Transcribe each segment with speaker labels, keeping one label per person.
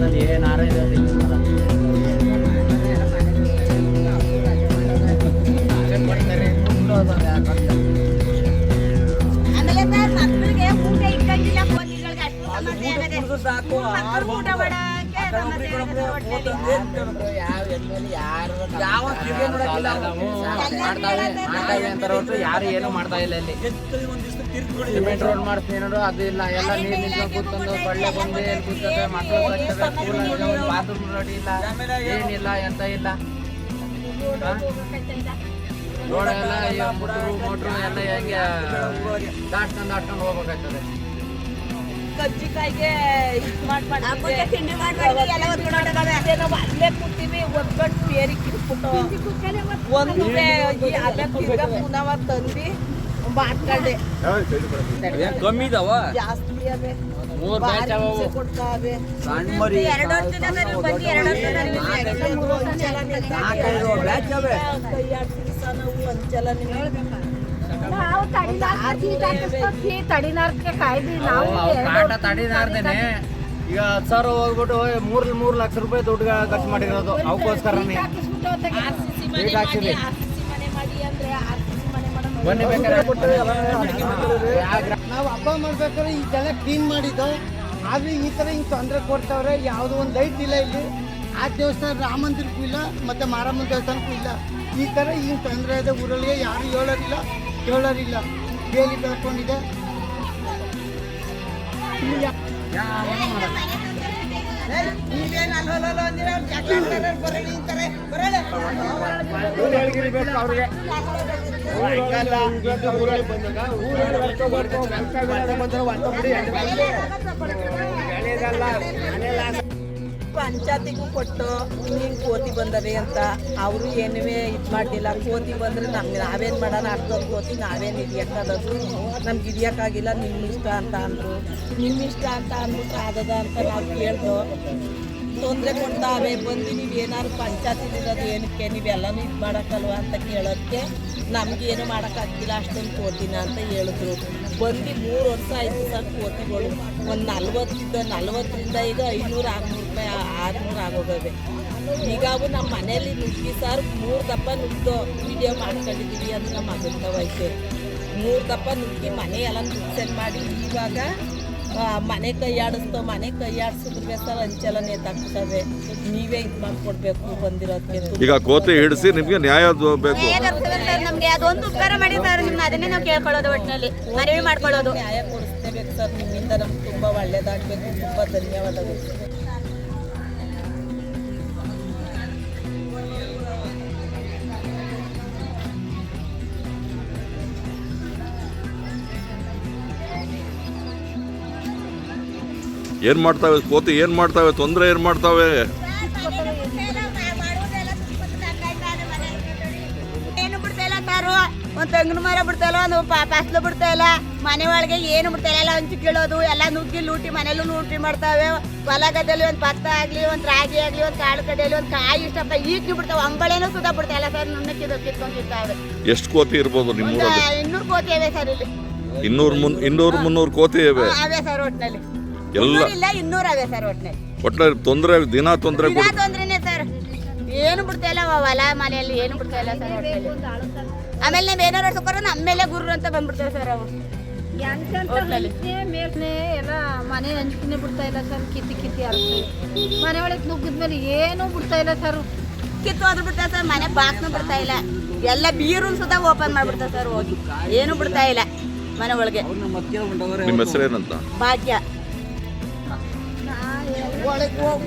Speaker 1: ಕೆಲಸದಲ್ಲಿ ಏನಾರು ಇದೆ ಸಾಕು ಯಾರು ಏನು ಮಾಡ್ತಾ ಇಲ್ಲ ಇಲ್ಲಿ. ಸಿಮೆಂಟ್ ರೋಡ್ ಮಾಡ್ತೀನಿ ನೋಡು, ಅದು ಇಲ್ಲ. ಎಲ್ಲ ನೀರ್ ನಿಂತ್ಕೊಂಡು ಕೂತ್ಕೊಂಡು ಸೊಳ್ಳೆ ಬಂದು ಎಲ್ಲಿ ಕೂತ್ಕೊಂಡ್ರೆ ಮಕ್ಕಳು ಬಾತ್ರೂಮ್ ರೆಡಿ ಇಲ್ಲ, ಏನಿಲ್ಲ, ಎಂತ ಇಲ್ಲ. ರೋಡ್ ಎಲ್ಲ ಮೋಟ್ರು ಎಲ್ಲ ಹೆಂಗೆ ದಾಟ್ಕೊಂಡು ಹೋಗ್ಬೇಕಾಗ್ತದೆ.
Speaker 2: ಕಜ್ಜಿಕಾಯಿಗೆ ತಿಂಡಿ ಅಲ್ಲೇ ಕೂತೀವಿ ಒದ್ಕೊಂಡು ಬೇರೆ ಕಿಟ್ಬಿಟ್ಟು ಪುನಃ ತಂದು ಮಾಡ್ಕೊಂಡೆ.
Speaker 1: ಕಮ್ಮಿ ಇದಾವ,
Speaker 2: ಜಾಸ್ತಿ ಅವೆ,
Speaker 1: ಕೊಡ್ತಾವೆ. ತಡಿನಾರ್ದೇನೆ ಈಗ 10,000 ಹೋಗ್ಬಿಟ್ಟು 3 ಲಕ್ಷ ರೂಪಾಯಿ ದುಡ್ಡು ಖರ್ಚು ಮಾಡಿರೋದು ಅವಕ್ಕೋಸ್ಕರನೇ. ಬನ್ನಿ
Speaker 3: ನಾವು ಹಬ್ಬ ಮಾಡ್ಬೇಕಾದ್ರೆ ಇದೆಲ್ಲ ಕ್ಲೀನ್ ಮಾಡಿದ್ದು, ಆದ್ರೆ ಈ ತರ ಹಿಂಗ್ ತೊಂದರೆ ಕೊಡ್ತಾವ್ರೆ. ಯಾವುದೋ ಒಂದು ಲೈಟ್ ಇಲ್ಲ ಇಲ್ಲಿ. ಆ ದೇವಸ್ಥಾನ ರಾಮ ಮಂದಿರಕ್ಕೂ ಇಲ್ಲ, ಮತ್ತೆ ಮಾರಮ್ಮನ ದೇವಸ್ಥಾನಕ್ಕೂ ಇಲ್ಲ. ಈ ತರ ಹಿಂಗ್ ತೊಂದರೆ ಇದೆ ಊರಲ್ಲಿ. ಯಾರು ಹೇಳೋರಿಲ್ಲ. ಬೇಲಿ ಬೆಳ್ಕೊಂಡಿದೆ.
Speaker 2: ಪಂಚಾಯತಿಗೂ ಕೊಟ್ಟು ಹಿಂಗೆ ಕೋತಿ ಬಂದವೆ ಅಂತ ಅವರು ಏನುವೇ ಇದು ಮಾಡಲಿಲ್ಲ. ಕೋತಿ ಬಂದರೆ ನಾವೇನು ಮಾಡೋಣ, ಅಷ್ಟೊಂದು ಕೋತಿ ನಾವೇನು ಹಿಡಿಯೋಕ್ಕಾಗೋದು, ನಮ್ಗೆ ಹಿಡಿಯೋಕ್ಕಾಗಿಲ್ಲ, ನಿಮ್ಮ ಇಷ್ಟ ಅಂತ ಅಂದರು. ನಿಮ್ಮ ಇಷ್ಟ ಅಂತ ಅಂದ್ಬಿಟ್ಟು ಆದದ ಅಂತ ನಾವು ಕೇಳ್ದು. ತೊಂದರೆ ಕೊಡ್ತಾವೆ ಬಂದು ನೀವು ಏನಾದ್ರು ಪಂಚಾಯತಿಲಿರೋದು ಏನಕ್ಕೆ, ನೀವೆಲ್ಲನೂ ಇದು ಮಾಡೋಕ್ಕಲ್ವ ಅಂತ ಕೇಳೋದಕ್ಕೆ ನಮಗೇನು ಮಾಡೋಕ್ಕಾಗ್ತಿಲ್ಲ ಅಷ್ಟೊಂದು ಕೋತಿನ ಅಂತ ಹೇಳಿದ್ರು. ಬಂದು 3 ವರ್ಷ ಆಯಿತು ಸರ್. ಕೋತಿಗಳು ಒಂದು 40ರಿಂದ ಈಗ 500-600 ರೂಪಾಯಿ 600 ಆಗೋಗವೆ. ಈಗ ಅವು ನಮ್ಮ ಮನೆಯಲ್ಲಿ ನುಗ್ಗಿ ಸರ್ 3 ದಪ್ಪ ನುಗ್ದು ವಿಡಿಯೋ ಮಾಡ್ಕೊಂಡಿದ್ದೀವಿ. ಅದು ನಮ್ಮ ಮಗಂತವೈತೆ 3 ದಪ್ಪ ನುಗ್ಗಿ ಮನೆ ಎಲ್ಲ ನುಗ್ಸೆನ್ ಮಾಡಿ ಇವಾಗ ಮನೆ ಕೈಯಾಡಿಸಿದ್ರೆ ಸರ್ ಅಂಚೆಲ್ಲ ನೇತಾಕ್ತವೆ. ನೀವೇ ಇದು ಮಾಡ್ಕೊಡ್ಬೇಕು ಬಂದಿರೋದಕ್ಕೆ.
Speaker 4: ಈಗ ಕೋತಿ ಹಿಡಿಸಿ ನಿಮ್ಗೆ ನ್ಯಾಯ ಬೇಕು.
Speaker 5: ನಮ್ಗೆ ಅದೊಂದು ಉಪಕಾರ ಮಾಡಿ ಸರ್, ನಿಮ್ನ ಅದನ್ನೇ ನಾವು ಕೇಳ್ಕೊಳ್ಳೋದು, ಒಟ್ಟಿನಲ್ಲಿ ಮನವಿ ಮಾಡ್ಕೊಳ್ಳೋದು.
Speaker 2: ನ್ಯಾಯ ಕೊಡಿಸ್ಲೇಬೇಕು ಸರ್, ನಿಮ್ಮಿಂದ ನಮ್ಗೆ ತುಂಬ ಒಳ್ಳೇದಾಗಬೇಕು. ತುಂಬ ಧನ್ಯವಾದಗಳು.
Speaker 4: ಏನ್ ಮಾಡ್ತಾವೆ ಕೋತಿ? ಏನ್ ಮಾಡ್ತಾವೆ? ತೊಂದರೆ ಏನ್ ಮಾಡ್ತಾವೆ?
Speaker 5: ಏನು ಬಿಡ್ತಾ ಇಲ್ಲ ಸಾರು, ಒಂದು ತೆಂಗಿನ ಮರ ಬಿಡ್ತಾ ಇಲ್ಲ, ಒಂದು ಫಸಲು ಬಿಡ್ತಾ ಇಲ್ಲ, ಮನೆ ಒಳಗೆ ಏನು ಬಿಡ್ತಾ ಇಲ್ಲ. ಎಲ್ಲ ಹಂಚಿ ಕೀಳೋದು, ಎಲ್ಲ ನುಗ್ಗಿ ಲೂಟಿ, ಮನೆಯಲ್ಲೂ ಲೂಟಿ ಮಾಡ್ತಾವೆ. ಹೊಲ ಗದ್ದೆಯಲ್ಲಿ ಒಂದು ಭತ್ತ ಆಗಲಿ, ಒಂದು ರಾಗಿ ಆಗಲಿ, ಒಂದು ಕಾಳು ಕಡ್ಡೆಯಲ್ಲಿ ಒಂದು ಕಾಯಿ ಇಷ್ಟಪ್ಪ ಈಜು ಬಿಡ್ತಾವೆ. ಅಂಬಳೇನೂ ಸುಧಾ ಬಿಡ್ತಾ ಇಲ್ಲ ಸರ್, ನುಣ್ಣಕ್ಕಿದ್ದು ಕಿತ್ಕೊಂಡಿರ್ತಾವೆ.
Speaker 4: ಎಷ್ಟು ಕೋತಿ ಇರ್ಬೋದು ನಿಮ್ಮ ಊರಲ್ಲಿ?
Speaker 5: 200 ಕೋತಿ ಇವೆ ಸರ್ ಇಲ್ಲಿ.
Speaker 4: 200-300 ಕೋತಿ ಇವೆ
Speaker 5: ಅವೇ ಸರ್ ಒಟ್ಟಿನಲ್ಲಿ.
Speaker 4: ಎಲ್ಲ
Speaker 5: ಇಲ್ಲ 200 ಅವೇ ಸರ್ ಒಟ್ಟಿನಲ್ಲಿ.
Speaker 4: ಒಟ್ಟಾರೆ ತೊಂದರೆ, ದಿನ
Speaker 5: ತೊಂದ್ರೆನೇ ಸರ್. ಏನು ಬಿಡ್ತಾ ಇಲ್ಲ ಹೊಲ ಮನೆಯಲ್ಲಿ, ಏನು ಬಿಡ್ತಾ ಇಲ್ಲ ಸರ್ ಒಟ್ಟಿನಲ್ಲಿ. ಆಮೇಲೆ ನಾವು ಏನಾರು ಹೊಡ್ಸೋಕ್ಕಾರ ನಮ್ಮೇಲೆ ಗುರು ಅಂತ ಬಂದ್ಬಿಡ್ತಾರೆ ಸರ್ ಅವು.
Speaker 6: ಎಲ್ಲ ಮನೆ ಹಂಚಿನೇ ಬಿಡ್ತಾ ಇಲ್ಲ ಸರ್. ಕಿತ್ತಿ ಮನೆ ಒಳಗೆ ನುಗ್ಗಿದ್ಮೇಲೆ ಏನೂ ಬಿಡ್ತಾ ಇಲ್ಲ ಸರ್.
Speaker 5: ಕಿತ್ತು ಹೋದ್ರು ಬಿಡ್ತಾರೆ ಸರ್. ಮನೆ ಬಾಕ್ನು ಬಿಡ್ತಾ ಇಲ್ಲ, ಎಲ್ಲ ಬೀರು ಸುಧಾ ಓಪನ್ ಮಾಡ್ಬಿಡ್ತಾರೆ ಸರ್. ಹೋಗಿ ಏನು ಬಿಡ್ತಾ ಇಲ್ಲ ಮನೆ ಒಳಗೆ.
Speaker 4: ನಿಮ್ಮ ಹೆಸರೇನಂತ?
Speaker 5: ಭಾಗ್ಯ.
Speaker 3: ಒಳಗೆ ಹೋಗಿ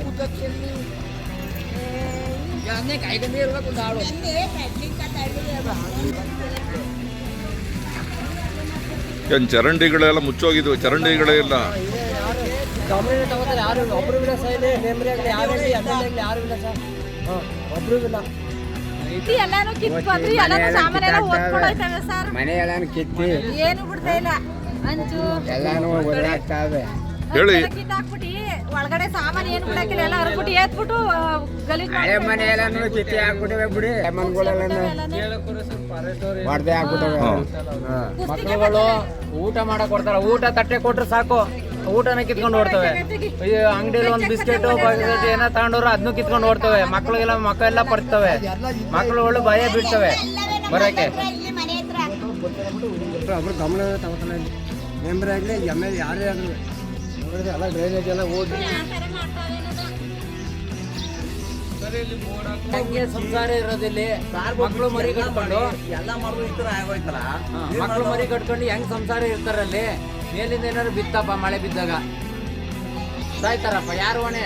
Speaker 4: ಏನ್ ಚರಂಡಿಗಳೆಲ್ಲ ಮುಚ್ಚೋಗಿದ್ವು? ಚರಂಡಿಗಳೇ ಇಲ್ಲ.
Speaker 6: ಎಲ್ಲಾನು ಕಿತ್ಕೊಂಡ್ರಿ, ಎಲ್ಲಾನು ಸಾಮಾನೆಲ್ಲ ಓದ್ಕೊಂಡೋಯ್ತವೆ ಸರ್.
Speaker 1: ಮನೆ ಎಲ್ಲಾನು ಕಿತ್ತಿ
Speaker 6: ಏನು ಬಿಡ್ತಾ ಇಲ್ಲ. ಹಂಚು
Speaker 1: ಎಲ್ಲಾನು ಒಳ್ಳಾಗ್ತಾವೆ.
Speaker 4: ಹೇಳಿ,
Speaker 6: ಕಿತ್ತಾಕ್ಬಿಟ್ಟು ಒಳಗಡೆ ಸಾಮಾನು ಏನು ಬಿಡಕ್ಕಿಲ್ಲ, ಎಲ್ಲ ಹರ್ಬಿಟ್ಟು ಏತ್ಬಿಟ್ಟು ಗಲೀಜ್
Speaker 1: ಹಳೆ ಮನೆ ಎಲ್ಲಾನು ಕಿತ್ತಿ ಹಾಕ್ಬಿಟ್ಟಿವೆ ಬಿಡಿ. ಮನೆಗಳೆಲ್ಲ ಹೊಡೆದೇ ಹಾಕ್ಬಿಟ್ಟವೆ. ಮಕ್ಕಳುಗಳು ಊಟ ಮಾಡಕ್ ಕೊಡ್ತಾರ, ಊಟ ತಟ್ಟೆ ಕೊಟ್ರೆ ಸಾಕು ಊಟನ ಕಿತ್ಕೊಂಡು ಓಡ್ತವೆ. ಈ ಅಂಗಡಿಯಲ್ಲಿ ಒಂದು ಬಿಸ್ಕೆಟ್ ಏನೋ ತಗೊಂಡವ್ರು ಅದನ್ನು ಕಿತ್ಕೊಂಡು ಓಡ್ತವೆ. ಮಕ್ಕಳೆಲ್ಲ ಪರ್ತವೆ. ಮಕ್ಕಳುಗಳು ಭಯ ಬೀಳ್ತವೆ ಬರೋಕ್ಕೆ.
Speaker 7: ಒಬ್ರು ಗಮನ ತಗೋತಾನೆ ಮೆಂಬರ್ ಆಗಲಿ ಎಮ್ ಎಲ್ ಯಾರೇ ಆಗಲಿ ಎಲ್ಲ ಡ್ರೈನೇಜ್ ಎಲ್ಲ ಹೋಗಿ
Speaker 1: ಹಂಗೆ ಸಂಸಾರ ಇರೋದಿಲ್ಲಿ. ಮಕ್ಕಳು ಮರಿ ಕಟ್ಕೊಂಡು
Speaker 2: ಎಲ್ಲ ಮಾಡಿದ್ರು ಈ ಥರ ಆಗೋಯ್ತಲ್ಲ.
Speaker 1: ಮಕ್ಕಳು ಮರಿ ಕಟ್ಕೊಂಡು ಹೆಂಗ್ ಸಂಸಾರ ಇರ್ತಾರಲ್ಲಿ. ಮೇಲಿಂದ ಏನಾದ್ರು ಬಿತ್ತಪ್ಪ, ಮಳೆ ಬಿದ್ದಾಗ ಸಾಯ್ತಾರಪ್ಪ. ಯಾರು ಹೊಣೆ?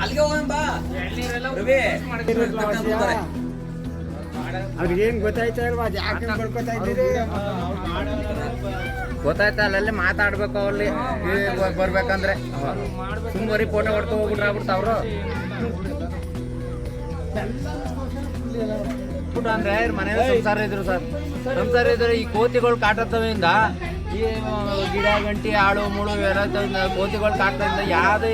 Speaker 2: ಅಲ್ಲಿಗೆ ಹೋಗೋಣ ಬಾ ರವಿ.
Speaker 7: ಅವ್ರಿಗೇನು ಗೊತ್ತಾಯ್ತಾ ಇಲ್ವಾ? ಅದು ಯಾಕೆ ಬಡ್ಕೊತಾ ಇದ್ದೀರಿ?
Speaker 1: ಗೊತ್ತಾಯ್ತಾ? ಅಲ್ಲಲ್ಲಿ ಮಾತಾಡ್ಬೇಕು. ಅಲ್ಲಿ ಬರ್ಬೇಕಂದ್ರೆ ಸುಮ್ಮರಿ ಫೋಟೋ ಹೊಡ್ಕೊ ಹೋಗ್ಬಿಟ್ರೆ ಆಗ್ಬಿಡ್ತ ಅವರು. ಅಂದ್ರೆ ಮನೆ ಸಂಸಾರ ಇದ್ರು ಸರ್, ಸಂಸಾರ ಇದ್ರೆ ಈ ಕೋತಿಗಳು ಕಾಟತ್ತವಿಂದ ಈ ಗಿಡ ಗಂಟಿ ಆಳು ಮುಳು ಇವೆಲ್ಲ ಕೋತಿಗಳು ಕಾಟದಿಂದ ಯಾವುದೇ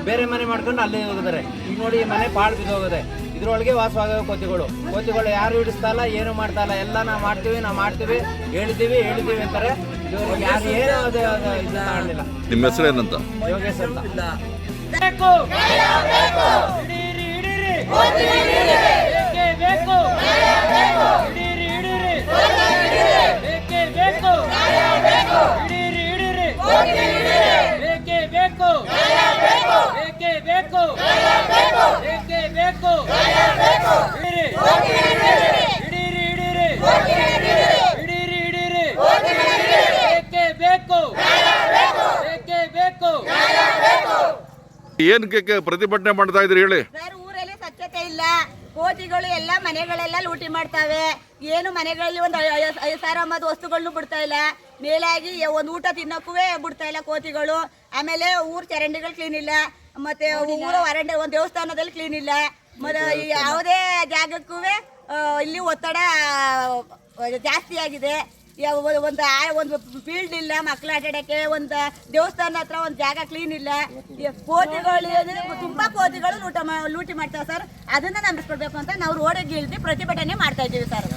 Speaker 1: ಬೇರೆ ಮನೆ ಮಾಡ್ಕೊಂಡು ಅಲ್ಲಿ ಹೋಗಿದ್ದಾರೆ. ಈಗ ನೋಡಿ ಈ ಮನೆ ಪಾಳು ಬಿದ್ದು ಹೋಗಿದೆ. ಇದ್ರೊಳಗೆ ವಾಸವಾಗೋ ಕೋತಿಗಳು ಯಾರು ಹಿಡಿಸ್ತಾ ಇಲ್ಲ, ಏನು ಮಾಡ್ತಾ ಇಲ್ಲ. ಎಲ್ಲ ನಾವು ಮಾಡ್ತೀವಿ ಹೇಳಿದ್ದೀವಿ ಅಂತಾರೆ. ಇವ್ರಿಗೆ ಯಾರು ಏನು ಇದು ಮಾಡಲಿಲ್ಲ.
Speaker 4: ನಿಮ್ಮ ಹೆಸರೇನಂತ?
Speaker 1: ಯೋಗೇಶ್ ಅಂತ.
Speaker 4: ಏನಕ್ಕೆ ಪ್ರತಿಭಟನೆ ಮಾಡ್ತಾ ಇದ್ರಿ ಹೇಳಿ?
Speaker 5: ಸರ್, ಊರಲ್ಲಿ ಸ್ವಚ್ಛತೆ ಇಲ್ಲ. ಕೋತಿಗಳು ಎಲ್ಲ ಮನೆಗಳೆಲ್ಲ ಲೂಟಿ ಮಾಡ್ತಾವೆ. ಏನು ಮನೆಗಳಲ್ಲಿ ಒಂದು 5,000 ಅಂಬದು ವಸ್ತುಗಳನ್ನು ಬಿಡ್ತಾ ಇಲ್ಲ. ಮೇಲಾಗಿ ಒಂದು ಊಟ ತಿನ್ನೋಕ್ಕೂ ಬಿಡ್ತಾ ಇಲ್ಲ ಕೋತಿಗಳು. ಆಮೇಲೆ ಊರ್ ಚರಂಡಿಗಳು ಕ್ಲೀನ್ ಇಲ್ಲ. ಮತ್ತೆ ಊರ ಹೊರಂಡೆ ಒಂದು ದೇವಸ್ಥಾನದಲ್ಲಿ ಕ್ಲೀನ್ ಇಲ್ಲ. ಮತ್ತೆ ಯಾವುದೇ ಜಾಗಕ್ಕೂ ಇಲ್ಲಿ ಒತ್ತಡ ಜಾಸ್ತಿ ಆಗಿದೆ. ಒಂದು ಫೀಲ್ಡ್ ಇಲ್ಲ ಮಕ್ಳು ಆಟಾಡಕ್ಕೆ. ಒಂದು ದೇವಸ್ಥಾನ ಹತ್ರ ಒಂದು ಜಾಗ ಕ್ಲೀನ್ ಇಲ್ಲ. ಕೋತಿಗಳು ತುಂಬಾ ಕೋತಿಗಳು ಲೂಟಿ ಮಾಡ್ತಾವೆ ಸರ್. ಅದನ್ನ ನಂಬಿಸ್ಕೊಡ್ಬೇಕು ಅಂತ ನಾವು ರೋಡಿಗೆ ಇಳಿದು ಪ್ರತಿಭಟನೆ ಮಾಡ್ತಾ ಇದ್ದೀವಿ ಸರ್.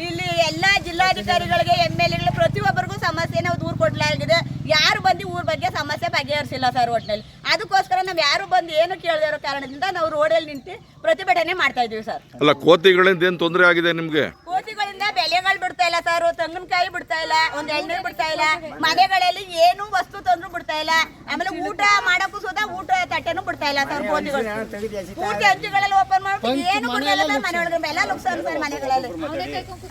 Speaker 5: ಇಲ್ಲಿ ಎಲ್ಲಾ ಜಿಲ್ಲಾಧಿಕಾರಿಗಳಿಗೆ MLAಗಳು ಪ್ರತಿಯೊಬ್ಬರಿಗೂ ಸಮಸ್ಯೆ ನಾವು ದೂರ ಕೊಡಲಾಗಿದೆ. ಯಾರು ಬಂದು ಊರ ಬಗ್ಗೆ ಸಮಸ್ಯೆ ಬಗೆಹರಿಸಿಲ್ಲ ಸರ್ ಒಟ್ಟಿನಲ್ಲಿ. ಅದಕ್ಕೋಸ್ಕರ ನಾವು ಯಾರು ಬಂದು ಏನು ಕೇಳದೇ ಇರೋ ಕಾರಣದಿಂದ ನಾವು ರೋಡಲ್ಲಿ ನಿಂತು ಪ್ರತಿಭಟನೆ ಮಾಡ್ತಾ ಇದೀವಿ ಸರ್.
Speaker 4: ಅಲ್ಲ, ಕೋತಿಗಳಿಂದ ಏನು ತೊಂದರೆ ಆಗಿದೆ ನಿಮ್ಗೆ?
Speaker 5: ಕೋತಿಗಳಿಂದ ಬೆಳೆಗಳು ಬಿಡ್ತಾ ಇಲ್ಲ ಸರ್. ತೆಂಗಿನಕಾಯಿ ಬಿಡ್ತಾ ಇಲ್ಲ, ಒಂದು ಎಣ್ಣೆ ಬಿಡ್ತಾ ಇಲ್ಲ. ಮನೆಗಳಲ್ಲಿ ಏನು ವಸ್ತು ತಂದ್ರು ಬಿಡ್ತಾ ಇಲ್ಲ. ಆಮೇಲೆ ಊಟ ಮಾಡಕ್ಕೂ ಸುಧಾ ಊಟ ತಟ್ಟೆನೂ ಬಿಡ್ತಾ ಇಲ್ಲ ಸರ್ ಕೋತಿಗಳು. ಪೂರ್ತಿ ಹಂಚಿಗಳಲ್ಲಿ ಓಪನ್ ಮಾಡ್ಬಿಟ್ಟು ಏನು ಬಿಡ್ತಾ ಇಲ್ಲ ಸರ್. ಮನೆಯೊಳಗೆ ಎಲ್ಲ ನುಕ್ಸಾನ್ ಸರ್ ಮನೆಗಳಲ್ಲಿ.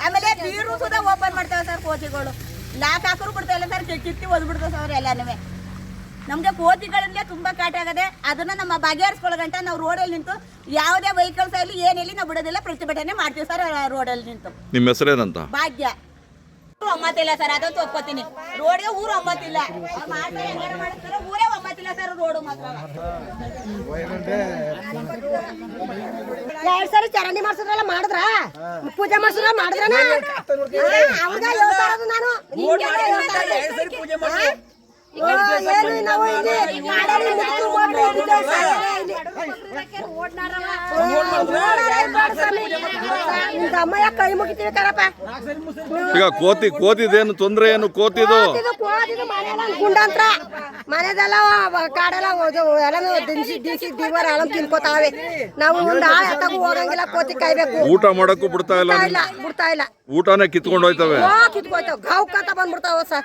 Speaker 5: ಆಮೇಲೆ ಬೀರು ಸುಧಾ ಓಪನ್ ಮಾಡ್ತಾವೆ ಸರ್ ಕೋತಿಗಳು. ಲಾಕ್ ಹಾಕೋರು ಬಿಡ್ತಾ ಇಲ್ಲ ಸರ್. ಕಿತ್ತಿ ಒದ್ಬಿಡ್ತಾವೆ ಸರ್ ಎಲ್ಲಾನು. ನಮ್ಗೆ ಕೋತಿಗಳಿಂದ ತುಂಬಾ ಕಾಟ ಆಗದೆ. ಅದನ್ನ ನಮ್ಮ ಬಗೆಹರಿಸ್ಕೊಳ್ಳೋಗಂಟ ನಾವು ರೋಡಲ್ಲಿ ನಿಂತು ಯಾವುದೇ ವೆಹಿಕಲ್ಸ್ ಅಲ್ಲಿ ಏನಿಲ್ಲ ನಾವು ಬಿಡೋದಿಲ್ಲ, ಪ್ರತಿಭಟನೆ ಮಾಡ್ತೀವಿ ಸರ್ ರೋಡಲ್ಲಿ ನಿಂತು.
Speaker 4: ನಿಮ್ಮ ಹೆಸರೇನಂತ?
Speaker 5: ಭಾಗ್ಯ. ಒಮ್ಮತ್ತಿಲ್ಲ ಸರ್, ಅದಂತೂ ಒಪ್ಕೋತೀನಿ. ರೋಡ್ಗೆ ಊರು ಒಮ್ಮತ್ತಿಲ್ಲ. ಊರೇ ಒಮ್ಮತ್ತಿಲ್ಲ ಸರ್. ರೋಡು ಮಾತ್ರ
Speaker 8: 2 ಸರಿ ಚರಂಡಿ ಮಾಡ್ಸಿದ್ರಲ್ಲ, ಮಾಡಿದ್ರ ಪೂಜೆ ಮಾಡ್ಸಿದ್ರ ಮಾಡಿದ್ರ ಅವ್ರಿಗೆ ಹೇಳ್ತಾ ಇರೋದು ನಾನು. ಏನು ನಾವು ಇಲ್ಲಿ ಮಾಡಲಿ ಅಮ್ಮಯ್ಯ ಕೈ ಮುಗಿತೀವಿ ಕರಪ್ಪ.
Speaker 4: ಈಗ ಕೋತಿದೇನು ತೊಂದ್ರೆ? ಏನು ಕೋತಿದು?
Speaker 8: ಗುಂಡಂತ್ರ ಮನೆದೆಲ್ಲ ಕಾಡೆಲ್ಲ ಎಲ್ಲಾನು ದಿಸಿ ದಿವರ ಎಲ್ಲ ತಿನ್ಕೋತಾವೆ. ನಾವು ಒಂದು ಎತ್ತಗೂ ಹೋಗಂಗಿಲ್ಲ. ಕೋತಿ ಕಾಯ್ಬೇಕು.
Speaker 4: ಊಟ ಮಾಡಕ್ಕೂ ಬಿಡ್ತಾ ಇಲ್ಲ.
Speaker 8: ಬಿಡ್ತಾ ಇಲ್ಲ.
Speaker 4: ಊಟನೇ ಕಿತ್ಕೊಂಡು ಹೋಯ್ತವೆ.
Speaker 8: ಕಿತ್ಕೋಯ್ತಾವ. ಗಾವ್ಕಂತ ಬಂದ್ಬಿಡ್ತಾವ ಸರ್.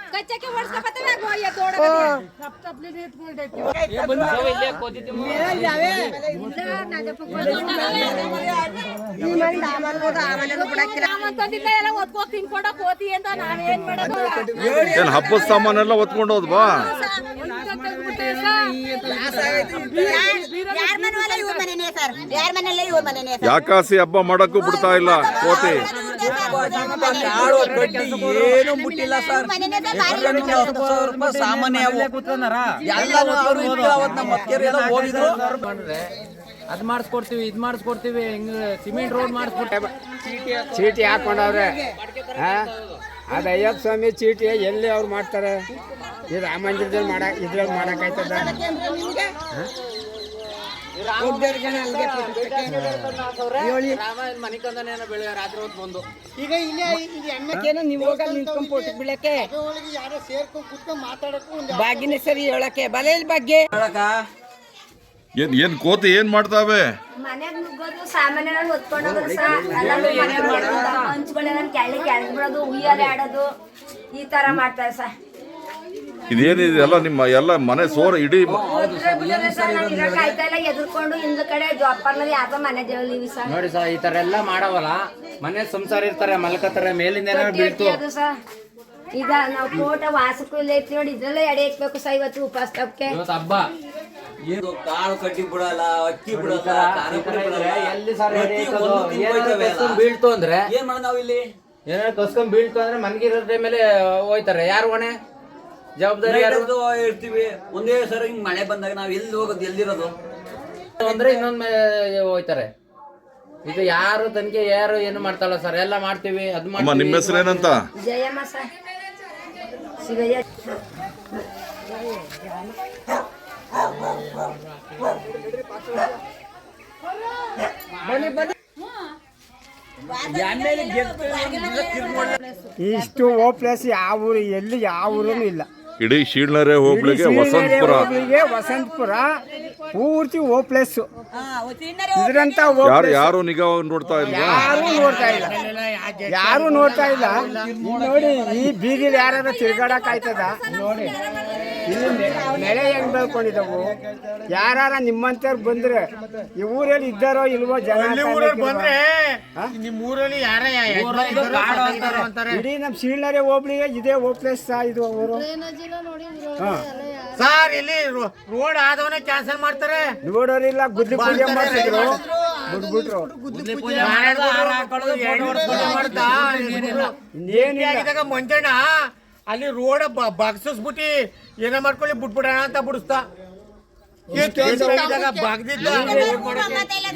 Speaker 4: ಏನ್ ಹಬ್ಬದ ಸಾಮಾನೆಲ್ಲ ಹೊತ್ಕೊಂಡು ಹೋದ್ವಾ? ಯಾಕಾಸಿ ಹಬ್ಬ ಮಾಡಕ್ಕೂ ಬಿಡ್ತಾ ಇಲ್ಲ ಕೋತಿ.
Speaker 2: ಏನು ಮುಟ್ಟಿಲ್ಲ ಸರ್. ಸಾಮಾನ್ಯ
Speaker 1: ಅದ್ ಮಾಡಿಸ್ಕೊಡ್ತೀವಿ, ಇದ್ ಮಾಡಿಸ್ಕೊಡ್ತೀವಿ, ಹಿಂಗ್ ಸಿಮೆಂಟ್ ರೋಡ್ ಮಾಡಿಸ್ಕೊಡ್ತೀವಿ.
Speaker 7: ಚೀಟಿ ಹಾಕೊಂಡವ್ರೆ. ಅದು ಅಯ್ಯಪ್ಪ ಸ್ವಾಮಿ ಚೀಟಿ ಎಲ್ಲಿ ಅವ್ರು ಮಾಡ್ತಾರೆ? ಇದು ರಾಮ ಮಂದಿರದಲ್ಲಿ ಇದ್ರಲ್ಲಿ ಮಾಡಕ್ಕಾಯ್ತದ?
Speaker 1: ಮನಿಕಂದನೇನೋ ಬೆಳಿಗ್ಗೆ ರಾತ್ರಿ ಹೊತ್ತು ಬಂದು
Speaker 3: ಈಗ ಇಲ್ಲೇ
Speaker 2: ಎಮ್ಮಕ್ಕೇನೋ ನೀವು ಹೋಗ ನಿಂತ್ಕೊಂಡ್ ಪೋಟಿ ಬೀಳಕ್ಕೆ
Speaker 3: ಒಳಗೆ ಯಾರೋ ಸೇರ್ಕೊಂಡು ಕುತ್ಕೊಂಡು ಮಾತಾಡಕ್ಕೂ ಒಂದು
Speaker 2: ಬಾಗಿನ ಸರಿ ಹೇಳಕ್ಕೆ ಬಲೆಯಲ್ಲಿ ಬಗ್ಗೆ
Speaker 4: ಏನ್ ಕೋತಿ ಏನ್ ಮಾಡ್ತಾವೆ?
Speaker 8: ಮನೆಗ್ ನುಗ್ಗೋದು ಸಾಮಾನ್ಯ ಹೊತ್ಕೊಂಡೋಗೋದು ಹಂಚ್ಗಳೆಲ್ಲ ಕೆಳಗೆ ಬಿಡೋದು ಉಯ್ಯಾಲೆ ಆಡೋದು ಈ ತರ ಮಾಡ್ತಾರೆ ಸರ್.
Speaker 4: ಇದೇನಿದೆ ಎಲ್ಲ ನಿಮ್ಮ ಎಲ್ಲ ಮನೆ ಸೋರ ಇಡೀ
Speaker 8: ಆಯ್ತಾ ಇಲ್ಲ ಎದುರ್ಕೊಂಡು ಹಿಂದ್ ಕಡೆ ಜೋಪಾರ್ನಲ್ಲಿ ಯಾವ್ದೋ ಮನೆ ದೇವಲಿ ಸರ್
Speaker 1: ನೋಡಿ ಸರ್ ಈ ತರ ಎಲ್ಲ ಮಾಡವಲ್ಲ ಮನೆ ಸಂಸಾರ ಇರ್ತಾರೆ ಮಲ್ಕತ್ತಾರೆ ಮೇಲಿಂದ ಬೀಳ್ತು
Speaker 8: ಅದು ಸರ್. ಈಗ ನಾವು ತೋಟ ವಾಸಕ್ಕೂ ಇಲ್ಲ ಐತಿ ನೋಡಿ ಇದ್ರಲ್ಲೇ ಎಡೆ ಇಕ್ಬೇಕು ಸರ್ ಇವತ್ತು ಉಪವಾಸ ತಪ್ಪಕ್ಕೆ.
Speaker 1: ಇವತ್ತು ಹಬ್ಬ
Speaker 9: ಏನು ಕಾಳು ಕಟ್ಟಿ ಬಿಡಲ್ಲ, ಅಕ್ಕಿ ಬಿಡಲ್ಲ, ಖಾರ ಪುಡಿ ಬಿಡಲ್ಲ.
Speaker 1: ಎಲ್ಲಿ ಸರ್
Speaker 9: ಪ್ರತಿ ಒಂದು ತಿನ್ಕೊಳ್ತವೆ ಅಲ್ಲ.
Speaker 1: ಬೀಳ್ತು ಅಂದ್ರೆ
Speaker 9: ಏನ್ ಮಾಡೋದು ನಾವಿಲ್ಲಿ?
Speaker 1: ಏನಾದ್ರು ಕಸ್ಕೊಂಡ್ ಬೀಳ್ತು ಅಂದ್ರೆ ಮನ್ಗಿರೋ ಟೈಮಲ್ಲಿ ಹೋಯ್ತಾರೆ. ಯಾರು ಹೊಣೆ ಜವಾಬ್ದಾರಿ ಯಾರು
Speaker 9: ಇರ್ತೀವಿ ಒಂದೇ ಸರಿ ಹಿಂಗ್ ಮಳೆ ಬಂದಾಗ ನಾವ್ ಎಲ್ಲಿ ಹೋಗೋದು, ಎಲ್ಲಿರೋದು
Speaker 1: ಅಂದ್ರೆ ಇನ್ನೊಂದ್ ಹೋಯ್ತಾರೆ. ಇದು ಯಾರು ತನಿಖೆ ಯಾರು ಏನು ಮಾಡ್ತಾರಲ್ಲ ಸರ್, ಎಲ್ಲ ಮಾಡ್ತೀವಿ ಅದ್
Speaker 4: ಅಮ್ಮ ನಿಮ್ಮ ಹೆಸರು ಏನಂತ?
Speaker 8: ಜಯಮ್ಮ ಸರ್ ಶಿವಯ್ಯ.
Speaker 7: ಇಷ್ಟು ಓಪ್ಲೇಸ್ ಯಾವ ಊರು ಎಲ್ಲಿ ಯಾವ ಊರೂ ಇಲ್ಲ.
Speaker 4: ಇಡೀ ಶೀಳ್ನರೆ ಹೋಗ್ಲಿಕ್ಕೆ
Speaker 7: ವಸಂತಪುರ ಪೂರ್ತಿ ಓಪ್ಲೇಸ್. ಇದ್ರಂತ
Speaker 4: ಯಾರು ನಿಗಾ ನೋಡ್ತಾ ಇಲ್ವಾ?
Speaker 7: ಯಾರು ನೋಡ್ತಾ ಇಲ್ಲ. ನೋಡಿ ಈ ಬೀದಿಲಿ ಯಾರು ತಿರ್ಗಾಡಕ್ ಆಯ್ತದ ನೋಡಿ. ಇಲ್ಲಿ ನೆಲೆ ಹೆಂಗ್ ಬೆಳ್ಕೊಂಡಿದ್ದವು. ಯಾರ ನಿಮ್ಮಂತವ್ರು ಬಂದ್ರೆ ಈ ಊರಲ್ಲಿ ಇದ್ದಾರೋ ಇಲ್ವೋ ಜನ ಬಂದ್ರೆ
Speaker 3: ನಿಮ್ಮೂರಲ್ಲಿ ಯಾರ
Speaker 7: ಇಡೀ ನಮ್ ಶೀಳ್ನರೆ ಹೋಬ್ಳಿಗೆ ಇದೇ ಓಪ್ಲೇಸ್ ಇದು ಊರು.
Speaker 3: ಸರ್ ಇಲ್ಲಿ ರೋಡ್ ಆದವನೇ ಕ್ಯಾನ್ಸಲ್ ಮಾಡ್ತಾರೆ.
Speaker 7: ನೋಡೋರಿಲ್ಲ ಗುದ್ಲಿ ಪೂಜೆ ಮಾಡ್ತಿದ್ರು ಬಿಟ್ಬಿಟ್ರು.
Speaker 3: ಏನಿಲ್ಲ ಮಂಜಣ್ಣ ಅಲ್ಲಿ ರೋಡ್ ಬಗ್ಸಿಸ್ಬಿಟ್ಟಿ ಏನ ಮಾಡ್ಕೊಳ್ಳಿ ಬಿಟ್ಬಿಡೋಣ ಅಂತ ಬಿಡಿಸ್ತಾ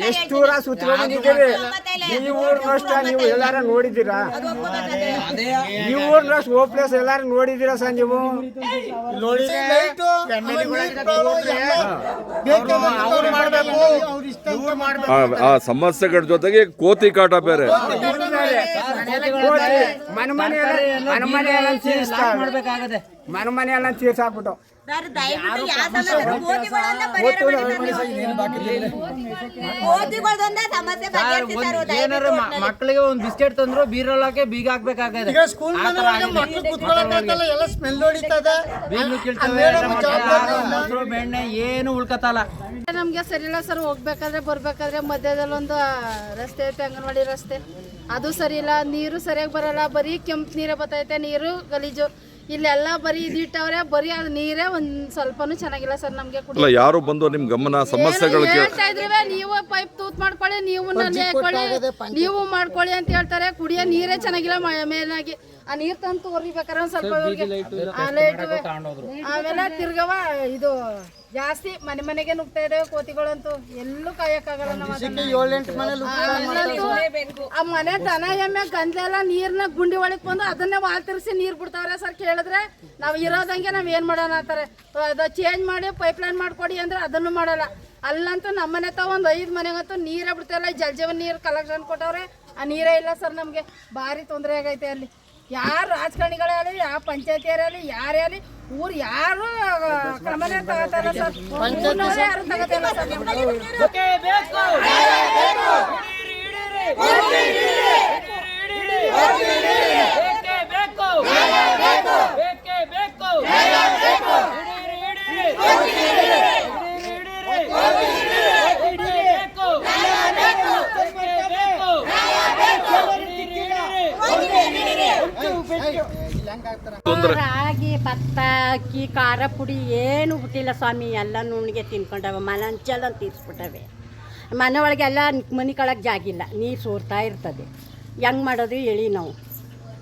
Speaker 7: ಎಷ್ಟು ಊರ ಸುತ್ಕೊಂಡ್ ಬಂದಿದ್ದೀರಿ. ಈ ಊರ್ನಷ್ಟ ನೀವು ಎಲ್ಲಾರ ನೋಡಿದ್ದೀರಾ? ಈ ಊರ್ನಷ್ಟು ಓಪ್ಲೇಸ್ ಎಲ್ಲಾರು ನೋಡಿದ್ದೀರಾ ಸರ್ ನೀವು?
Speaker 4: ಆ ಸಮಸ್ಯೆಗಳ ಜೊತೆಗೆ ಕೋತಿ ಕಾಟ ಬೇರೆ.
Speaker 7: ಮನೆ ಎಲ್ಲ ತೀರ್ಸಾಕ್ಬಿಟ್ಟು
Speaker 1: ಏನಾರು ಮಕ್ಕಳಿಗೆ ಒಂದ್ ಬಿಸ್ಕೆಟ್ ತಂದ್ರು ಬೀರೊಳಗೆ ಬೀಗ ಹಾಕ್ಬೇಕಾಗದೆ. ಬೆಣ್ಣೆ ಏನು ಉಳ್ಕತ್ತಲ್ಲ.
Speaker 6: ನಮ್ಗೆ ಸರಿ ಇಲ್ಲ ಸರ್. ಹೋಗ್ಬೇಕಾದ್ರೆ ಬರ್ಬೇಕಾದ್ರೆ ಮಧ್ಯದಲ್ಲಿ ಒಂದು ರಸ್ತೆ ಐತೆ, ಅಂಗನವಾಡಿ ರಸ್ತೆ, ಅದು ಸರಿ ಇಲ್ಲ. ನೀರು ಸರಿಯಾಗಿ ಬರಲ್ಲ, ಬರೀ ಕೆಂಪು ನೀರೇ ಬರ್ತೈತೆ. ನೀರು ಗಲೀಜು. ಇಲ್ಲೆಲ್ಲ ಬರೀ ಇದಿಟ್ಟವ್ರೆ, ಬರೀ ಅದು ನೀರೇ ಒಂದ್ ಸ್ವಲ್ಪನೂ ಚೆನ್ನಾಗಿಲ್ಲ ಸರ್ ನಮ್ಗೆ.
Speaker 4: ಯಾರು ಬಂದು ನಿಮ್ ಗಮನ ಸಮಸ್ಯೆಗಳು
Speaker 6: ಹೇಳ್ತಾ ಇದ್ರಿ, ನೀವು ಪೈಪ್ ತೂತ್ ಮಾಡ್ಕೊಳ್ಳಿ, ನೀವು ನಲ್ಲಿ ಹಾಕೊಳ್ಳಿ, ನೀವು ಮಾಡ್ಕೊಳ್ಳಿ ಅಂತ ಹೇಳ್ತಾರೆ. ಕುಡಿಯೋ ನೀರೇ ಚೆನ್ನಾಗಿಲ್ಲ. ಮೇಲಾಗಿ ಆ ನೀರ್ ತಂದು ತೋರಿಬೇಕಾರೆ ಒಂದ್ ಸ್ವಲ್ಪ ಆಮೇಲೆ ತಿರ್ಗವ ಇದು ಜಾಸ್ತಿ ಮನೆಗೆ ನುಗ್ತಾ ಇದಾವೆ ಕೋತಿಗಳಂತೂ. ಎಲ್ಲೂ ಕಾಯಕ್ಕಾಗಲ್ಲ. ಆ ಮನೆ ದನ ಎಮ್ಮೆ ಗಂಜೆಲ್ಲ ನೀರ್ನ ಗುಂಡಿ ಒಳಗ್ ಬಂದು ಅದನ್ನೇ ವಾಲ್ ತಿರ್ಸಿ ನೀರ್ ಬಿಡ್ತಾವ್ರೆ ಸರ್. ಕೇಳಿದ್ರೆ ನಾವ್ ಇರೋದಂಗೆ ನಾವ್ ಏನ್ ಮಾಡೋಣ ಅಂತಾರೆ. ಅದು ಚೇಂಜ್ ಮಾಡಿ ಪೈಪ್ ಲೈನ್ ಮಾಡ್ಕೊಡಿ ಅಂದ್ರೆ ಅದನ್ನು ಮಾಡಲ್ಲ. ಅಲ್ಲಂತೂ ನಮ್ಮನೆ ತ ಒಂದ್ 5 ಮನೆಗಂತೂ ನೀರೇ ಬಿಡ್ತಾಯಿಲ್ಲ. ಜಲ್ ಜೀವನ್ ನೀರ್ ಕಲೆಕ್ಷನ್ ಕೊಟ್ಟವ್ರೆ, ಆ ನೀರೇ ಇಲ್ಲ ಸರ್. ನಮ್ಗೆ ಭಾರಿ ತೊಂದರೆ ಆಗೈತೆ ಅಲ್ಲಿ. ಯಾರು ರಾಜಕಾರಣಿಗಳೇ ಆಗಲಿ, ಯಾವ ಪಂಚಾಯತಿಯರಲ್ಲಿ ಯಾರೇ ಆಗಲಿ, ಊರು ಯಾರು ಕ್ರಮನೇ ತಗೋತಾರ ಸರ್. ಯಾರು ತಗೋತಾರ
Speaker 8: ರಾಗಿ, ಭತ್ತ, ಅಕ್ಕಿ, ಖಾರ ಪುಡಿ ಏನು ಬಿಟ್ಟಿಲ್ಲ ಸ್ವಾಮಿ. ಎಲ್ಲ ನುಣ್ಣಿಗೆ ತಿನ್ಕೊಂಡವೆ. ಮನಂಚೆಲ್ಲ ತೀರ್ಸ್ಬಿಟ್ಟವೆ. ಮನೆ ಒಳಗೆಲ್ಲ ಮನೆ ಕಳಕ್ಕೆ ಜಾಗಿಲ್ಲ, ನೀರು ಸೋರ್ತಾ ಇರ್ತದೆ. ಹೆಂಗೆ ಮಾಡೋದು ಹೇಳಿ ನಾವು?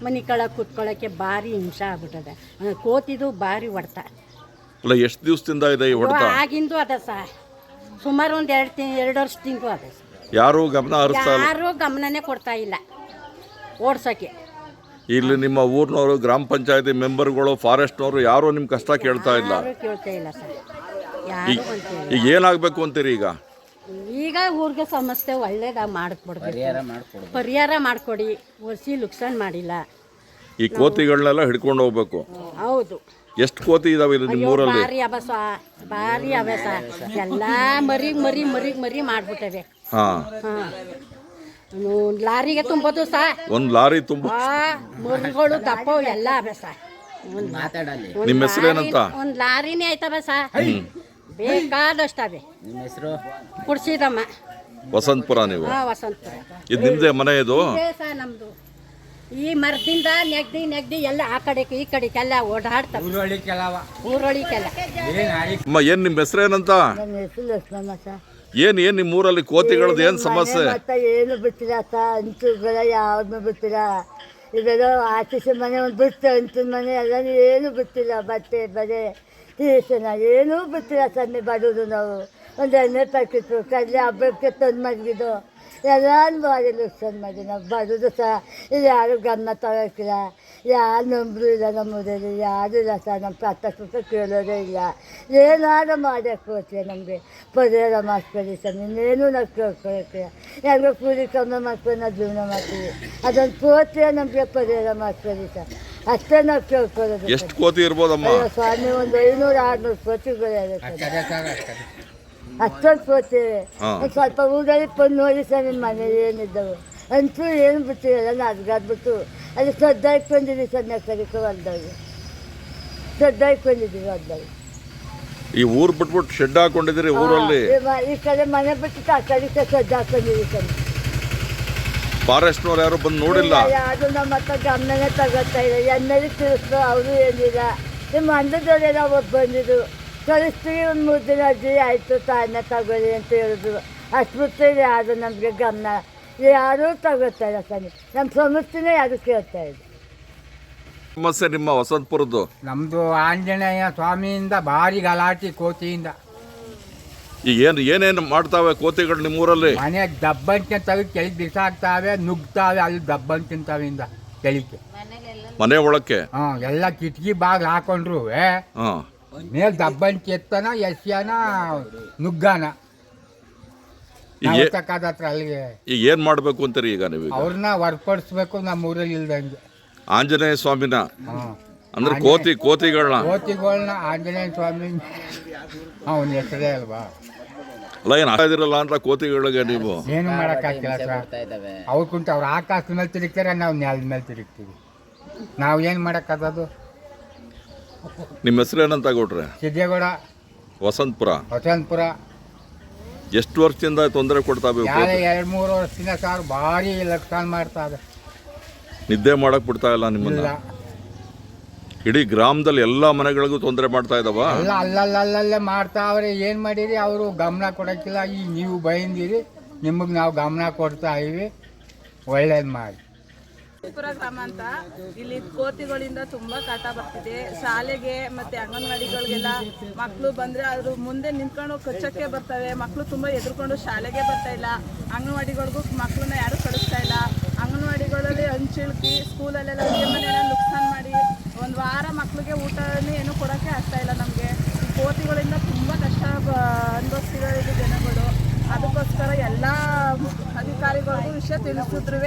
Speaker 8: ಮನೆ ಕಳಕ್ಕೆ ಕುತ್ಕೊಳ್ಳೋಕ್ಕೆ ಭಾರಿ ಹಿಂಸೆ ಆಗ್ಬಿಟ್ಟದೆ. ಕೋತಿದು ಭಾರಿ ಹೊಡ್ತ.
Speaker 4: ಎಷ್ಟು ದಿವಸದಿಂದ ಇದೆ ಈ ಹೊಡೆತ?
Speaker 8: ಆಗಿಂದು ಅದ ಸರ್, ಸುಮಾರು ಒಂದು 2 ವರ್ಷದಿಂದ ಅದ.
Speaker 4: ಯಾರು ಗಮನ ಹರಿಸ್ತಾ ಇಲ್ಲ,
Speaker 8: ಯಾರು ಗಮನನೇ ಕೊಡ್ತಾ ಇಲ್ಲ ಓಡ್ಸೋಕ್ಕೆ.
Speaker 4: ಇಲ್ಲಿ ನಿಮ್ಮ ಊರಿನವರು, ಗ್ರಾಮ ಪಂಚಾಯತಿ ಮೆಂಬರ್ಗಳು, ಫಾರೆಸ್ಟ್ನವರು ಯಾರು ನಿಮ್ಮ ಕಷ್ಟ ಕೇಳ್ತಾ ಇಲ್ಲ.
Speaker 8: ಕೇಳ್ತಾ ಇಲ್ಲ ಸರ್.
Speaker 4: ಈಗ ಏನಾಗಬೇಕು ಅಂತೀರಿ? ಈಗ
Speaker 8: ಈಗ ಊರಿಗೆ ಸಮಸ್ಯೆ ಒಳ್ಳೇದಾಗಿ ಮಾಡಿಕೊಡ್ಬೇಕು,
Speaker 1: ಪರಿಹಾರ ಮಾಡ್ಕೊಡು.
Speaker 8: ಪರಿಹಾರ ಮಾಡಿಕೊಡಿ. ಒಸಿ ಲುಕ್ಸಾನ್ ಮಾಡಿಲ್ಲ.
Speaker 4: ಈ ಕೋತಿಗಳನ್ನೆಲ್ಲ ಹಿಡ್ಕೊಂಡು ಹೋಗ್ಬೇಕು.
Speaker 8: ಹೌದು,
Speaker 4: ಎಷ್ಟು ಕೋತಿ ಇದಾವೆ ಇಲ್ಲಿ ನಿಮ್ಮ ಊರಲ್ಲಿ?
Speaker 8: ಭಾರಿ ಅಭ್ಯಾಸ, ಭಾರಿ ಅಭ್ಯಾಸ. ಎಲ್ಲ ಮರಿ ಮಾಡ್ಬಿಟ್ಟವೆ.
Speaker 4: ಹಾಂ,
Speaker 8: ಲಾರಿಗೆ ತುಂಬೋದು ಸಾ,
Speaker 4: ಒಂದು ಲಾರಿ ತುಂಬ.
Speaker 8: ಮರಿಗಳು ದಪ್ಪ ಎಲ್ಲ ಅಭ್ಯಾಸ.
Speaker 1: ಮಾತಾಡಲಿ.
Speaker 4: ನಿಮ್ಮ ಹೆಸರೇನಂತ?
Speaker 8: ಒಂದು ಲಾರಿನೇ ಆಯ್ತವ ಸಾ, ಬೇಕಾದಷ್ಟವೆ.
Speaker 1: ನಿಮ್ಮ ಹೆಸರು?
Speaker 8: ಕುಡ್ಸಿದಮ್ಮ.
Speaker 4: ವಸಂತಪುರ ನೀವು?
Speaker 8: ವಸಂತಪುರ.
Speaker 4: ಇದು ನಿಮ್ಮದೇ ಮನೆ ಇದು?
Speaker 8: ಸಾ ನಮ್ದು. ಈ ಮರದಿಂದ ನೆಗ್ದಿ ಎಲ್ಲ ಆ ಕಡೆಗೆ ಈ ಕಡೆಗೆಲ್ಲ ಓಡಾಡ್ತವೆ. ಊರೊಳಿಗೆಲ್ಲ.
Speaker 4: ಅಮ್ಮ, ಏನು ನಿಮ್ಮ ಹೆಸರೇನಂತ?
Speaker 3: ನನ್ನ ಹೆಸರು ಲಕ್ಷ್ಮಮ್ಮ ಸರ್.
Speaker 4: ಏನು ನಿಮ್ಮ ಊರಲ್ಲಿ ಕೋತಿಗಳದ್ದು ಏನು ಸಮಸ್ಯೆ?
Speaker 3: ಮತ್ತೆ ಏನು ಬಿಟ್ಟಿಲ್ಲ ಸರ್, ಅಂಚುಗಳ ಯಾವ್ದು ಬಿಟ್ಟಿಲ್ಲ. ಇದೆಲ್ಲ ಆರ್ಟಿಸಿ ಮನೆ ಒಂದು ಬಿಟ್ಟು ಅಂಚಿನ ಮನೆ ಎಲ್ಲ ಏನು ಬಿಟ್ಟಿಲ್ಲ. ಬಟ್ಟೆ ಬರೆ ಟೀಸನ ಏನೂ ಬಿಟ್ಟಿಲ್ಲ ಸರ್. ನೀವು ಬಡೋದು ನಾವು ಒಂದು ಎಣ್ಣೆ ಪ್ಯಾಕೆಟು ಕಡಲೆ ಹಬ್ಬಕ್ಕೆ ತಂದು ಮಡಗಿದ್ದು ಎಲ್ಲಾನು ಮಾಡಿ ಲುಕ್ಸಾನ್ ಮಾಡಿ ನಾವು ಬಡೋದು ಸಹ. ಇಲ್ಲಿ ಯಾರು ಗಮನ ತಗೋಕಿಲ್ಲ, ಯಾರು ನಂಬರು ಇಲ್ಲ ನಮ್ಮ ಊರಲ್ಲಿ, ಯಾರೂ ಇಲ್ಲ ಸರ್. ನಮ್ಮ ಪಕ್ಕ ಕೇಳೋದೇ ಇಲ್ಲ. ಏನಾದ್ರು ಮಾಡಕ್ಕೆ ಹೋಗ್ತೀವಿ, ನಮಗೆ ಪರಿಹಾರ ಮಾಡಿಸ್ಕೊಳ್ಳಿ ಸರ್. ಇನ್ನೇನು ನಾವು ಕೇಳ್ಕೊಳ್ಳೋಕ್ಕೆ ಯಾರಿಗೋ ಕೂಲಿ ಕಮ್ಮಿ ಮಾಡ್ಕೊಂಡು ನಾವು ಜೀವನ ಮಾಡ್ತೀವಿ. ಅದೊಂದು ಕೋತಿಯ ನಮಗೆ ಪರಿಹಾರ ಮಾಡಿಸ್ಕೊಳ್ಳಿ ಸರ್, ಅಷ್ಟೇ ನಾವು ಕೇಳ್ಕೊಳ್ಳೋದು.
Speaker 4: ಎಷ್ಟು ಕೋತಿ ಇರ್ಬೋದಮ್ಮ?
Speaker 3: ಅಯ್ಯೋ ಸ್ವಾಮಿ, ಒಂದು 500-600 ಕೋತಿಗಳಿವೆ ಸರ್. ಅಷ್ಟೊಂದು ಕೋತಿವೆ. ಒಂದು ಸ್ವಲ್ಪ ಊರಲ್ಲಿ ಬಂದು ನೋಡಿ ಸರ್, ನಿಮ್ಮ ಮನೆ ಏನಿದ್ದವು ಅಂತೂ ಏನು ಬಿಟ್ಟಿರಲ್ಲ. ನಡ್ಗಾಡ್ಬಿಟ್ಟು ಅಲ್ಲಿ ಸದ್ದ ಇಟ್ಕೊಂಡಿದ್ದೀವಿ ಸರ್. ನೆಕ್ಕಡಿಕೆ ಹೊಲ್ದಾಗ ಸದ್ದ ಇಟ್ಕೊಂಡಿದ್ದೀವಿ ಹೊಲ್ದಾಗ.
Speaker 4: ಈ ಊರು ಬಿಟ್ಬಿಟ್ಟು ಶೆಡ್ ಹಾಕೊಂಡಿದ್ದೀರಿ ಊರಲ್ಲಿ?
Speaker 3: ಈ ಕಡೆ ಮನೆ ಬಿಟ್ಟು ಆ ಕಡೆ ಸದ್ದ ಹಾಕೊಂಡಿದ್ದೀವಿ ಸರ್.
Speaker 4: ಫಾರೆಸ್ಟ್ನವ್ರು ಯಾರು ಬಂದು ನೋಡಿಲ್ಲ?
Speaker 3: ಯಾರು ನಮ್ಮ ಹತ್ರ ಗಮನನೇ ತಗೋತಾ ಇಲ್ಲ. ಎಣ್ಣೆಲಿ ತಿಳಿಸ್ತು ಅವರು ಏನಿಲ್ಲ. ನಿಮ್ಮ ಮಂದದವರೆಲ್ಲ ಒಬ್ಬ ಬಂದಿದ್ದು ಕಳಿಸ್ತೀವಿ, ಒಂದು 3 ದಿನ ಅಜ್ಜಿ ಆಯಿತು ತಾನೇ ತಗೊಳ್ಳಿ ಅಂತ ಹೇಳಿದ್ರು. ಅಷ್ಟು ಬಿಟ್ಟು ಯಾರು ನಮಗೆ ಗಮನ ಯಾರೂ ತಗೋತಾ ಇಲ್ಲ ಸರ್. ನಮ್ಮ ಸಮಸ್ಯೆನೇ ಯಾರು ಕೇಳ್ತಾ ಇಲ್ಲ.
Speaker 4: ಸಮಸ್ಯೆ ನಿಮ್ಮ ವಸಂತಪುರದ್ದು?
Speaker 7: ನಮ್ಮದು ಆಂಜನೇಯ ಸ್ವಾಮಿಯಿಂದ ಭಾರಿ ಗಲಾಟೆ ಕೋತಿಯಿಂದ.
Speaker 4: ಈಗ ಏನೇನು ಮಾಡ್ತಾವೆ ಕೋತಿಗಳು ನಿಮ್ಮೂರಲ್ಲಿ?
Speaker 7: ಮನೆ ದಬ್ಬಂಚೆ ತೆಗೆದು ಕೆಳಗೆ ಬಿಸಾಕ್ತಾವೆ, ನುಗ್ತಾವೆ, ಅಲ್ಲಿ ದಬ್ಬಂಚೆ ತಿಂತಾವಿಂದ ಕೆಳಗೆ
Speaker 4: ಮನೆ ಒಳಕ್ಕೆ.
Speaker 7: ಎಲ್ಲ ಕಿಟಕಿ ಬಾಗಿಲು ಹಾಕೊಂಡ್ರು
Speaker 4: ಹಾಂ,
Speaker 7: ಮೇಲೆ ದಬ್ಬಂಚೆ ಎತ್ತನ ಎಸ್ಯಾನ ನುಗ್ಗಾನ ಹತ್ರ ಅಲ್ಲಿಗೆ.
Speaker 4: ಈಗ ಏನು ಮಾಡಬೇಕು ಅಂತೀರಿ ಈಗ ನೀವು?
Speaker 7: ಅವ್ರನ್ನ ಹೊರಪಡಿಸ್ಬೇಕು ನಮ್ಮ ಊರಲ್ಲಿ ಇಲ್ದಂಗೆ.
Speaker 4: ಆಂಜನೇಯ ಸ್ವಾಮಿನ ಅಂದ್ರೆ ಕೋತಿಗಳನ್ನ
Speaker 7: ಆಂಜನೇಯ ಸ್ವಾಮಿ ಅವನ ಹೆಸರೇ ಅಲ್ವಾ?
Speaker 4: ಅಲ್ಲ, ಏನು ಆಗಿರಲ್ಲ ಅಂತ ಕೋತಿಗಳಿಗೆ ನೀವು
Speaker 7: ಏನು ಮಾಡೋಕ್ಕಾಗಿಲ್ಲ ಸರ್. ಅವ್ರು ಕುಂತು ಅವ್ರು ಆಕಾಶದ ಮೇಲೆ ತಿರುಗ್ತಾರೆ, ನಾವು ನೆಲದ ಮೇಲೆ ತಿರುಗ್ತೀವಿ. ನಾವು ಏನು ಮಾಡೋಕ್ಕಾಗೋದು?
Speaker 4: ನಿಮ್ಮ ಹೆಸರೇನಂತ ಕೊಟ್ರೆ?
Speaker 7: ಸಿದ್ದೇಗೌಡ,
Speaker 4: ವಸಂತಪುರ. ಎಷ್ಟು ವರ್ಷದಿಂದ ತೊಂದರೆ ಕೊಡ್ತಾವೆ?
Speaker 7: 2-3 ವರ್ಷದಿಂದ ಸರ್ ಭಾರಿ ಲಕ್ಷಣ ಮಾಡ್ತಾವೆ.
Speaker 4: ನಿದ್ದೆ ಮಾಡಕ್ ಬಿಡ್ತಾ ಇಲ್ಲ ನಿಮ್ಮನ್ನ? ಇಡೀ ಗ್ರಾಮದಲ್ಲಿ ಎಲ್ಲ ಮನೆಗಳಿಗೂ ತೊಂದರೆ ಮಾಡ್ತಾ ಇದಾವ?
Speaker 7: ಎಲ್ಲ ಅಲ್ಲಲ್ಲೇ ಮಾಡ್ತಾವ್ರೆ. ಏನು ಮಾಡಿರಿ, ಅವರು ಗಮನ ಕೊಡೋಕ್ಕಿಲ್ಲ. ಈಗ ನೀವು ಬೈಂದಿರಿ, ನಿಮಗೆ ನಾವು ಗಮನ ಕೊಡ್ತಾ ಇದೀವಿ. ಒಳ್ಳೇದು ಮಾಡಿ.
Speaker 2: ಪುರ ಗ್ರಾಮ ಅಂತ ಇಲ್ಲಿ ಕೋತಿಗಳಿಂದ ತುಂಬಾ ಕಾಟ ಬರ್ತಿದೆ. ಶಾಲೆಗೆ ಮತ್ತೆ ಅಂಗನವಾಡಿಗಳಿಗೆಲ್ಲ ಮಕ್ಕಳು ಬಂದ್ರೆ ಅದ್ರ ಮುಂದೆ ನಿಂತ್ಕೊಂಡು ಕಚ್ಚಕ್ಕೆ ಬರ್ತವೆ. ಮಕ್ಕಳು ತುಂಬಾ ಎದುರ್ಕೊಂಡು ಶಾಲೆಗೆ ಬರ್ತಾ ಇಲ್ಲ. ಅಂಗನವಾಡಿಗಳಿಗೂ ಮಕ್ಕಳನ್ನ ಯಾರು ಕಳಿಸ್ತಾ ಇಲ್ಲ. ಅಂಗನವಾಡಿಗಳಲ್ಲಿ ಹಂಚಿಳ್ಕಿ, ಸ್ಕೂಲಲ್ಲೆಲ್ಲ ಅಡುಗೆ ಮನೆಯೆಲ್ಲ ನುಕ್ಸಾನ್ ಮಾಡಿ 1 ವಾರ ಮಕ್ಕಳಿಗೆ ಊಟನೇ ಏನು ಕೊಡೋಕ್ಕೆ ಆಗ್ತಾ ಇಲ್ಲ. ನಮಗೆ ಕೋತಿಗಳಿಂದ ತುಂಬ ಕಷ್ಟ ಅನುಭವಿಸ್ತಿದ್ದಾರೆ ಜನಗಳು. ಅದಕ್ಕೋಸ್ಕರ ಎಲ್ಲ ಅಧಿಕಾರಿಗಳಿಗೂ ವಿಷಯ ತಿಳಿಸಿದ್ರು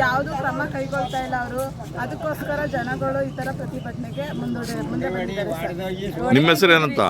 Speaker 2: ಯಾವುದೂ ಕ್ರಮ ಕೈಗೊಳ್ತಾ ಇಲ್ಲ ಅವರು. ಅದಕ್ಕೋಸ್ಕರ ಜನಗಳು ಈ ಥರ ಪ್ರತಿಭಟನೆಗೆ ಮುಂದೆ ಬಂದಿದ್ದಾರೆ.
Speaker 4: ನಿಮ್ಮ ಹೆಸರೇನಂತ?